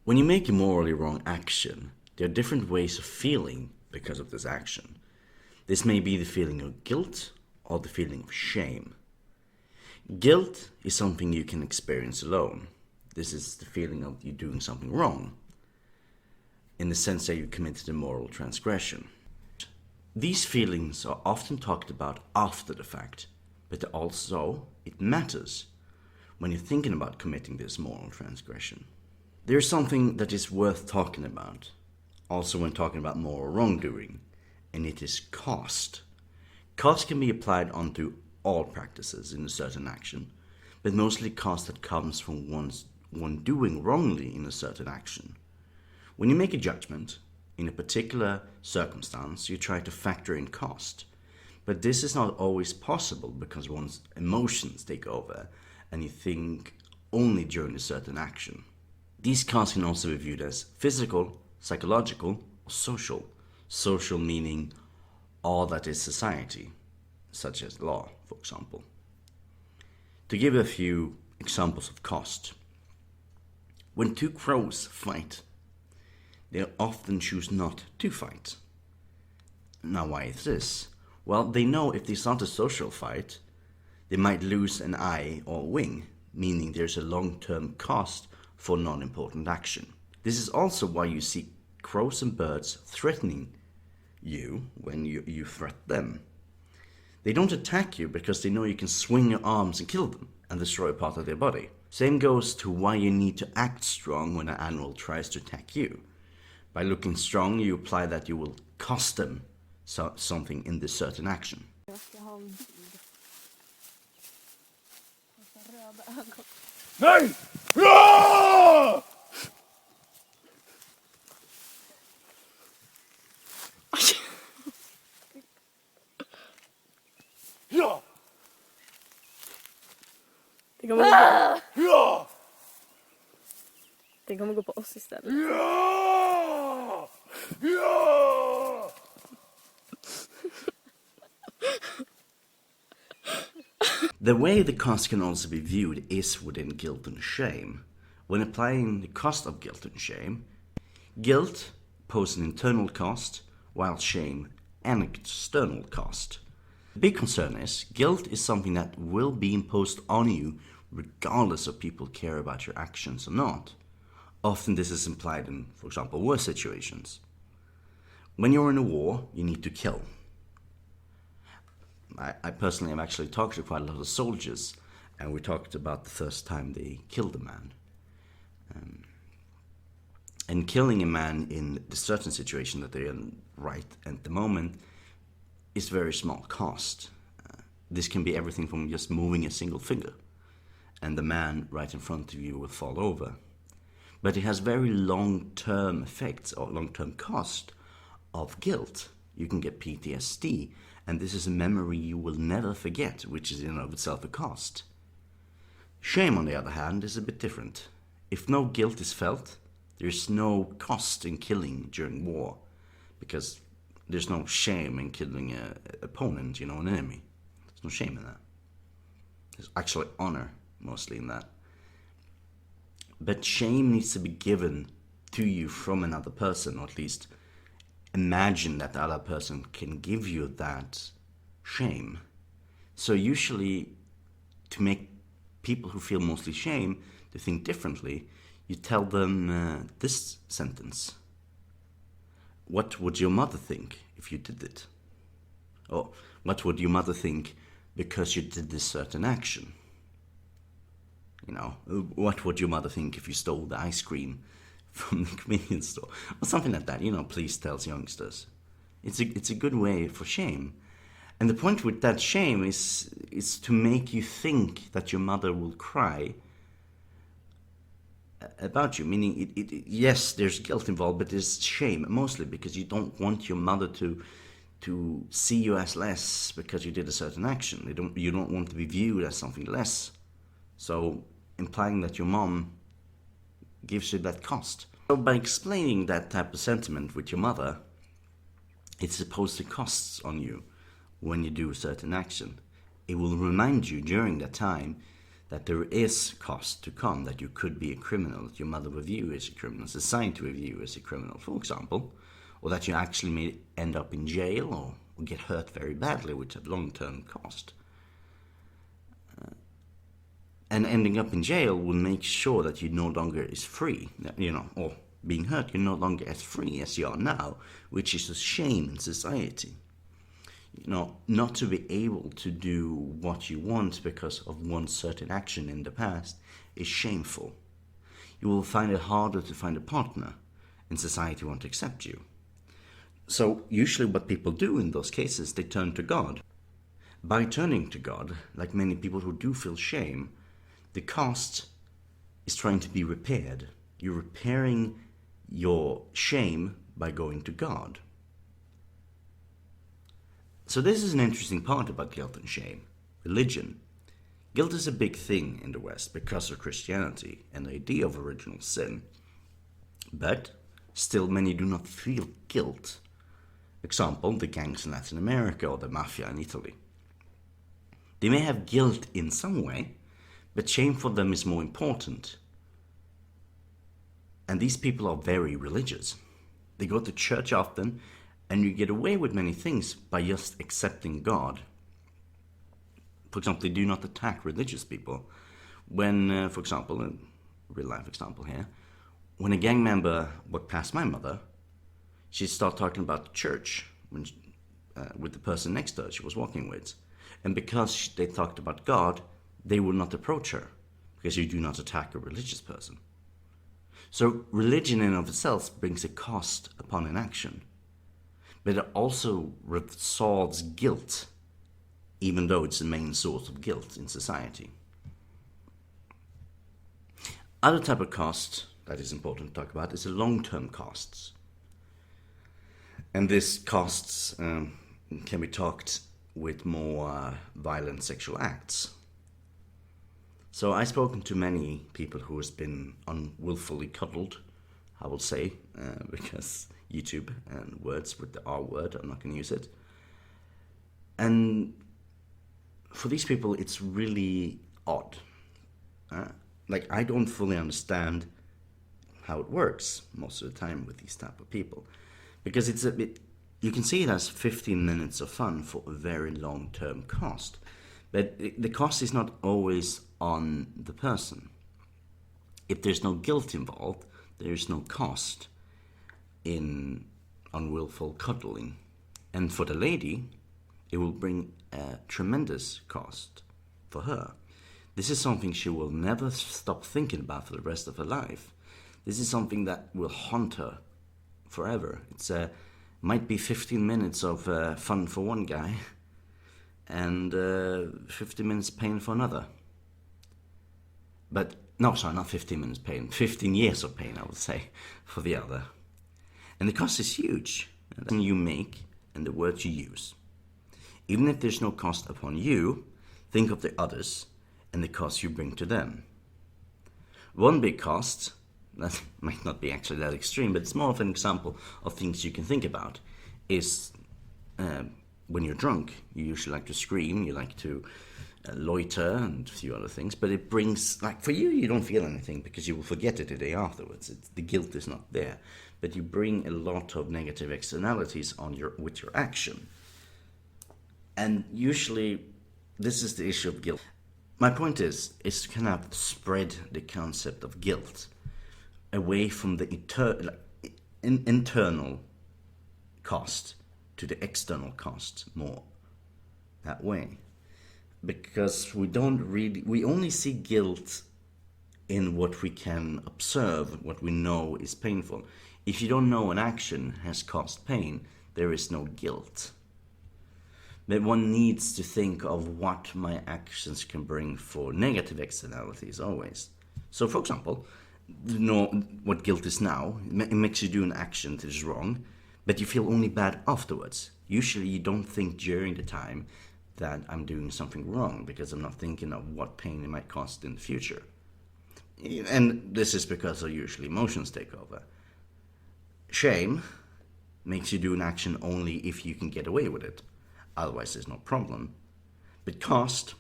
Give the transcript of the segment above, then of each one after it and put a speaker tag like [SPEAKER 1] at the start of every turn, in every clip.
[SPEAKER 1] When you make a morally wrong action, there are different ways of feeling because of this action. This may be the feeling of guilt or the feeling of shame. Guilt is something you can experience alone. This is the feeling of you doing something wrong, in the sense that you committed a moral transgression. These feelings are often talked about after the fact, but also it matters when you're thinking about committing this moral transgression. There's something that is worth talking about, also when talking about moral wrongdoing, and it is cost. Cost can be applied onto all practices in a certain action, but mostly cost that comes from one doing wrongly in a certain action. When you make a judgment in a particular circumstance, you try to factor in cost, but this is not always possible because one's emotions take over and you think only during a certain action. These costs can also be viewed as physical, psychological, or social. Social meaning all that is society, such as law, for example. To give a few examples of cost. When two crows fight, they often choose not to fight. Now, why is this? Well, they know if they start a social fight, they might lose an eye or a wing, meaning there's a long-term cost for non-important action. This is also why you see crows and birds threatening you when you threat them. They don't attack you because they know you can swing your arms and kill them and destroy a part of their body. Same goes to why you need to act strong when an animal tries to attack you. By looking strong, you apply that you will cost them something in this certain action.
[SPEAKER 2] Nej! Ja! Ja!
[SPEAKER 3] Det kommer gå på oss istället.
[SPEAKER 2] Ja! Ja!
[SPEAKER 1] The way the cost can also be viewed is within guilt and shame. When applying the cost of guilt and shame, guilt poses an internal cost, while shame an external cost. The big concern is guilt is something that will be imposed on you regardless of people care about your actions or not. Often this is implied in, for example, war situations. When you're in a war, you need to kill. I personally have actually talked to quite a lot of soldiers, and we talked about the first time they killed a man. And killing a man in the certain situation that they're in right at the moment is very small cost. This can be everything from just moving a single finger, and the man right in front of you will fall over. But it has very long-term effects or long-term cost of guilt. You can get PTSD, and this is a memory you will never forget, which is in and of itself a cost. Shame, on the other hand, is a bit different. If no guilt is felt, there's no cost in killing during war, because there's no shame in killing an opponent, an enemy. There's no shame in that. There's actually honor, mostly, in that. But shame needs to be given to you from another person, or at least imagine that the other person can give you that shame. So usually, to make people who feel mostly shame to think differently, you tell them this sentence. What would your mother think if you did it? Or what would your mother think because you did this certain action? What would your mother think if you stole the ice cream from the convenience store? Or something like that, please tells youngsters. It's a good way for shame. And the point with that shame is to make you think that your mother will cry about you, meaning yes, there's guilt involved, but there's shame, mostly because you don't want your mother to see you as less because you did a certain action. You don't want to be viewed as something less. So implying that your mom gives you that cost. So by explaining that type of sentiment with your mother, it's supposed to cost on you when you do a certain action. It will remind you during that time that there is cost to come, that you could be a criminal, that your mother will view you as a criminal, society will view you as a criminal, for example, or that you actually may end up in jail or get hurt very badly, which have long-term cost. And ending up in jail will make sure that you no longer is free, or being hurt, you're no longer as free as you are now, which is a shame in society. Not to be able to do what you want because of one certain action in the past is shameful. You will find it harder to find a partner, and society won't accept you. So usually what people do in those cases, they turn to God. By turning to God, like many people who do feel shame, the cost is trying to be repaired. You're repairing your shame by going to God. So this is an interesting part about guilt and shame. Religion. Guilt is a big thing in the West because of Christianity and the idea of original sin. But still many do not feel guilt. Example, the gangs in Latin America or the mafia in Italy. They may have guilt in some way, but shame for them is more important. And these people are very religious. They go to church often, and you get away with many things by just accepting God. For example, they do not attack religious people. When, for example, a real-life example here, when a gang member walked past my mother, she started talking about the church with the person next to her she was walking with. And because they talked about God, they would not approach her, because you do not attack a religious person. So religion in of itself brings a cost upon an action, but it also resolves guilt, even though it's the main source of guilt in society. Other type of cost that is important to talk about is the long-term costs. And this costs can be talked with more violent sexual acts. So I've spoken to many people who has been unwillfully cuddled, I will say, because YouTube and words with the R word, I'm not going to use it. And for these people, it's really odd. I don't fully understand how it works most of the time with these type of people. Because it's a bit, you can see it as 15 minutes of fun for a very long-term cost. But the cost is not always on the person. If there's no guilt involved, there's no cost in unwillful cuddling. And for the lady, it will bring a tremendous cost for her. This is something she will never stop thinking about for the rest of her life. This is something that will haunt her forever. It's might be 15 minutes of fun for one guy and 50 minutes pain for another. But, no, sorry, not 15 minutes pain, 15 years of pain, I would say, for the other. And the cost is huge. The you make and the words you use. Even if there's no cost upon you, think of the others and the cost you bring to them. One big cost, that might not be actually that extreme, but it's more of an example of things you can think about, is when you're drunk, you usually like to scream, you like to loiter and a few other things, but it brings, like for you, you don't feel anything because you will forget it the day afterwards. The guilt is not there, but you bring a lot of negative externalities with your action. And usually, this is the issue of guilt. My point is to kind of spread the concept of guilt away from the internal cost to the external cost more that way. Because we only see guilt in what we can observe, what we know is painful. If you don't know an action has caused pain, there is no guilt. But one needs to think of what my actions can bring for negative externalities always. So for example, you know what guilt is now. It makes you do an action that is wrong, but you feel only bad afterwards. Usually you don't think during the time that I'm doing something wrong because I'm not thinking of what pain it might cause in the future. And this is because usually emotions take over. Shame makes you do an action only if you can get away with it. Otherwise there's no problem. But cost,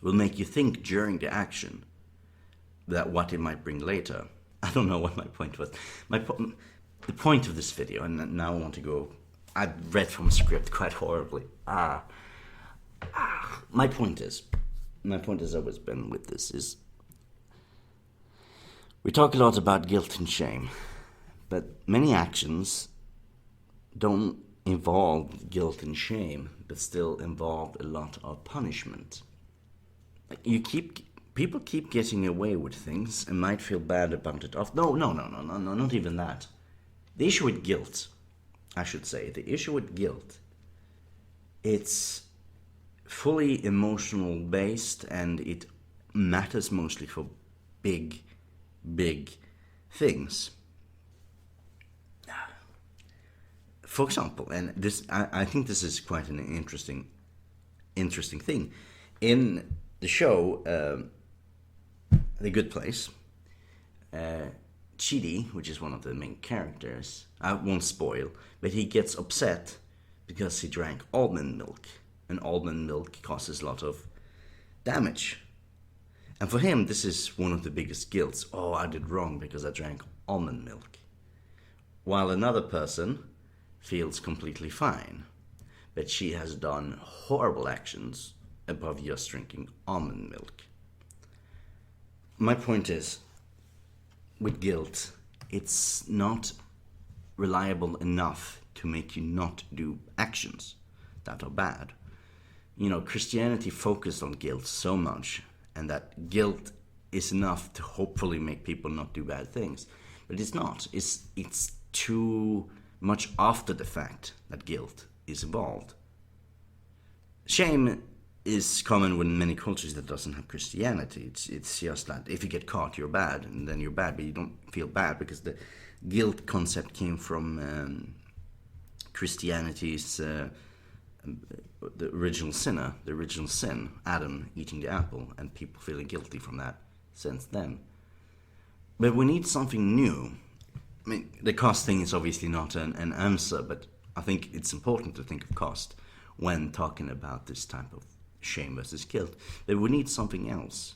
[SPEAKER 1] will make you think during the action that what it might bring later. I don't know what my point was. The point of this video, and now I want to go, I've read from a script quite horribly. My point has always been with this is, we talk a lot about guilt and shame, but many actions don't involve guilt and shame, but still involve a lot of punishment. People keep getting away with things and might feel bad about it. No, not even that. The issue with guilt, I should say, it's fully emotional based, and it matters mostly for big things. For example, and this, I think this is quite an interesting thing. In the show, The Good Place, Chidi, which is one of the main characters, I won't spoil, but he gets upset because he drank almond milk, and almond milk causes a lot of damage. And for him, this is one of the biggest guilts. Oh, I did wrong because I drank almond milk. While another person feels completely fine, but she has done horrible actions above just drinking almond milk. My point is, with guilt, it's not reliable enough to make you not do actions that are bad. You know, Christianity focused on guilt so much, and that guilt is enough to hopefully make people not do bad things. But it's not. It's too much after the fact that guilt is involved. Shame is common in many cultures that doesn't have Christianity. It's just that if you get caught, you're bad, and then you're bad, but you don't feel bad because the guilt concept came from Christianity's the original sin, Adam eating the apple, and people feeling guilty from that since then. But we need something new. I mean, the cost thing is obviously not an answer, but I think it's important to think of cost when talking about this type of shame versus guilt. But we need something else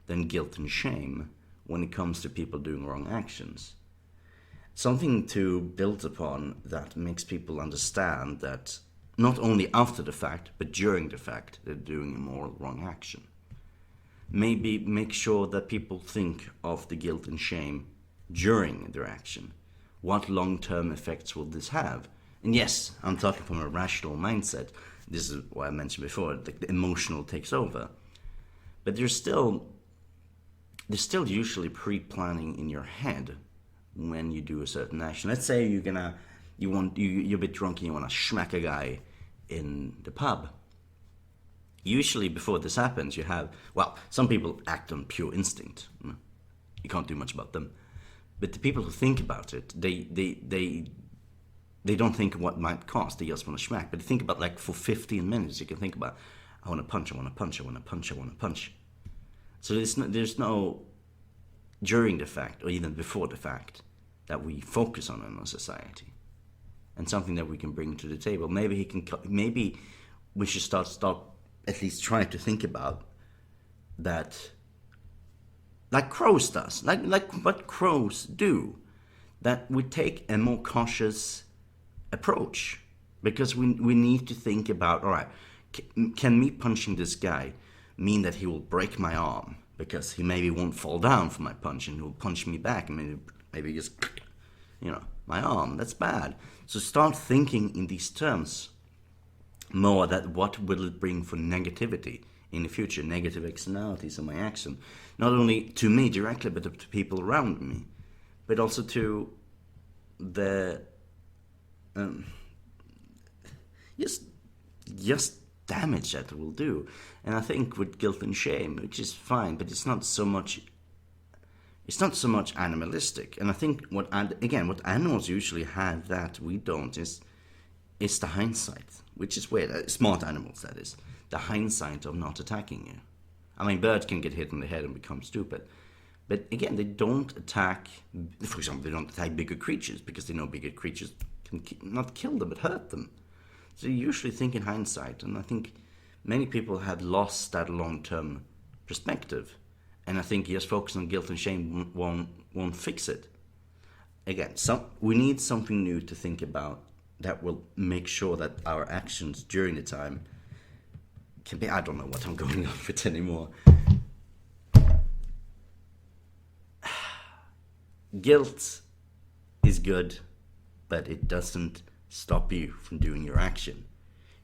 [SPEAKER 1] than guilt and shame when it comes to people doing wrong actions. Something to build upon that makes people understand that not only after the fact, but during the fact, they're doing a moral wrong action. Maybe make sure that people think of the guilt and shame during their action. What long-term effects will this have? And yes, I'm talking from a rational mindset. This is what I mentioned before, the emotional takes over. But there's still usually pre-planning in your head when you do a certain action. Let's say you're a bit drunk and you want to smack a guy in the pub. Usually before this happens, you have, some people act on pure instinct. You can't do much about them. But the people who think about it, they don't think what might cost. They just want to smack. But they think about, like, for 15 minutes, you can think about, I want to punch, I want to punch, I want to punch, I want to punch. So there's no during the fact or even before the fact that we focus on in our society, and something that we can bring to the table. Maybe we should start at least try to think about that, like crows does, like what crows do, that we take a more cautious approach, because we need to think about, all right, can me punching this guy mean that he will break my arm, because he maybe won't fall down from my punch and he'll punch me back and maybe just, my arm. That's bad. So start thinking in these terms more, that what will it bring for negativity in the future, negative externalities of my action, not only to me directly, but to people around me, but also to the just damage that it will do. And I think with guilt and shame, which is fine, but it's not so much animalistic. And I think what animals usually have that we don't is the hindsight, which is weird. Smart animals, that is. The hindsight of not attacking you. I mean, birds can get hit in the head and become stupid. But again, they don't attack, for example, they don't attack bigger creatures because they know bigger creatures can not kill them, but hurt them. So you usually think in hindsight, and I think many people had lost that long-term perspective. And I think just focusing on guilt and shame won't fix it. Again, we need something new to think about that will make sure that our actions during the time can be, I don't know what I'm going on with anymore. Guilt is good, but it doesn't stop you from doing your action.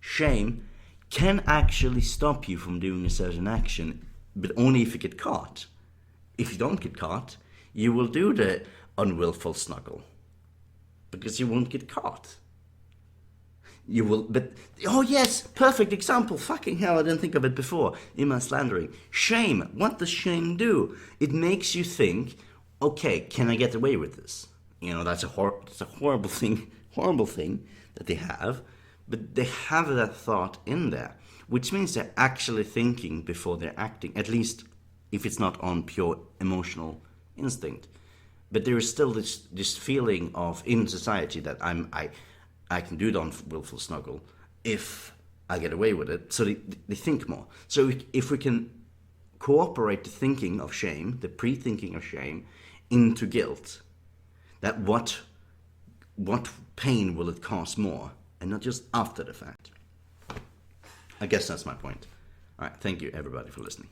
[SPEAKER 1] Shame can actually stop you from doing a certain action, but only if you get caught. If you don't get caught, you will do the unwillful snuggle, because you won't get caught. You will, but, oh yes, perfect example. Fucking hell, I didn't think of it before. In my slandering. Shame. What does shame do? It makes you think, okay, can I get away with this? You know, that's a horrible thing that they have, but they have that thought in there, which means they're actually thinking before they're acting, at least if it's not on pure emotional instinct. But there is still this feeling of, in society, that I can do the unwillful snuggle if I get away with it, so they think more. So if we can cooperate the thinking of shame, the pre-thinking of shame, into guilt, that what pain will it cause more, and not just after the fact. I guess that's my point. All right, thank you everybody for listening.